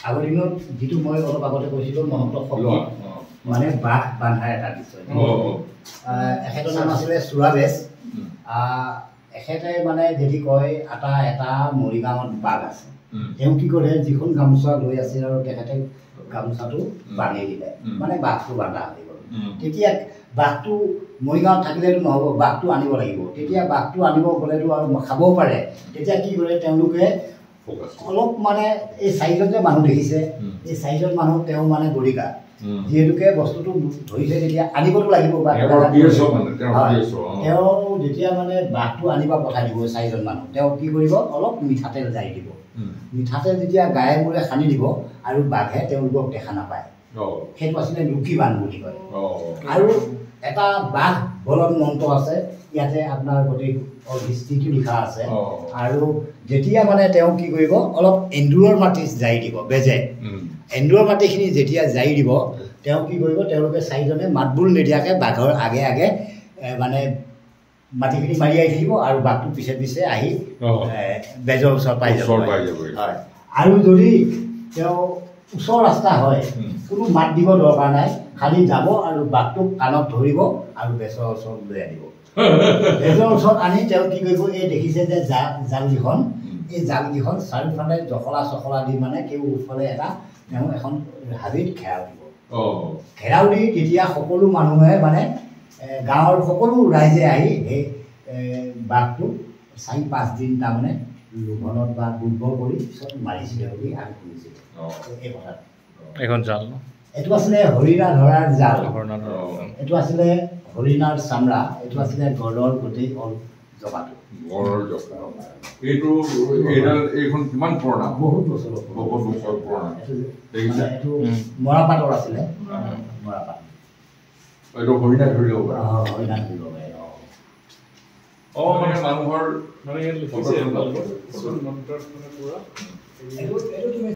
আগৰ দিনত যিটো মই অলপ আগতে কৈছিলোঁ মহন্ত শক্তি মানে বাঘ বান্ধাৰ এটা বিষয় এখেতৰ নাম আছিলে চুৰাবেশ এখেতে মানে যদি কয় এটা মৰিগাঁৱত বাঘ আছে তেওঁ কি কৰে যিখন গামোচা লৈ আছিল আৰু তেখেতে গামোচাটো বান্ধি দিলে মানে বাঘটো বান্ধা হৈ গ'ল তেতিয়া বাঘটো মৰিগাঁৱত থাকিলেতো নহ'ব বাঘটো আনিব লাগিব তেতিয়া বাঘটো আনিব গ'লেতো আৰু খাবও পাৰে তেতিয়া কি কৰে তেওঁলোকে অলপ মানে এই চাৰিজন যে মানুহ দেখিছে এই চাৰিজন মানুহ তেওঁ মানে গৰিকা যিহেতুকে বস্তুটো ধৰিছে তেতিয়া আনিবতো লাগিব বা তেওঁ যেতিয়া মানে বাঘটো আনিব পঠাই দিব চাৰিজন মানুহ তেওঁ কি কৰিব অলপ মিঠাতেল জাৰি দিব মিঠাতেল যেতিয়া গায়ে মূৰে সানি দিব আৰু বাঘে তেওঁলোকক দেখা নাপায় সেইটো আছিলে লুকি বান বুলি কয় আৰু এটা বাঘ বলন মন্ত্ৰ আছে ইয়াতে আপোনাৰ গোটেই হিষ্ট্ৰীটো লিখা আছে আৰু যেতিয়া মানে তেওঁ কি কৰিব অলপ এন্দুৰৰ মাটি জাৰি দিব বেজে এন্দুৰৰ মাটিখিনি যেতিয়া জাৰি দিব তেওঁ কি কৰিব তেওঁলোকে চাৰিজনে মাতবোল নিদিয়াকৈ বাঘৰ আগে আগে মানে মাটিখিনি মাৰি আহি থাকিব আৰু বাঘটো পিছে পিছে আহি বেজৰ ওচৰত পাই যাব হয় আৰু যদি তেওঁ ওচৰ ৰাস্তা হয় কোনো মাত দিব দৰকাৰ নাই খালি যাব আৰু বাঘটোক কাণত ধৰিব আৰু বেজৰ ওচৰত লৈ আনিব বেজৰ ওচৰত আনি তেওঁ কি কৰিব এই দেখিছে যে জালকেইখন এই জালকেইখন চাৰিওফালে জখলা চখলা দি মানে কেওফালে এটা তেওঁ এখন হাবিত ঘেৰাও দিব ঘেৰাও দি তেতিয়া সকলো মানুহে মানে গাঁৱৰ সকলো ৰাইজে আহি সেই বাঘটো 4-5 দিন তাৰমানে লোভনত বা দুৰ্বল কৰি পিছত মাৰিছিলে বুলি আমি শুনিছিলোঁ এই কথাটো এখন জাল এইটো আছিলে হৰিণা ধৰাৰ জাল এইটো আছিলে হৰিণাৰ চামৰা এইটো আছিলে গড়ৰ গোটেই জগাটো এইটো এইখন কিমান পুৰণা বহুত বছৰ পুৰণা এইটো মৰাপাটৰ আছিলে মৰাপাট এইটো হৰিণা ধৰিব পাৰে হৰিণা ধৰিব পাৰে মানে মানুহৰ মানে লিখিছে মন্ত্ৰত মানে পুৰা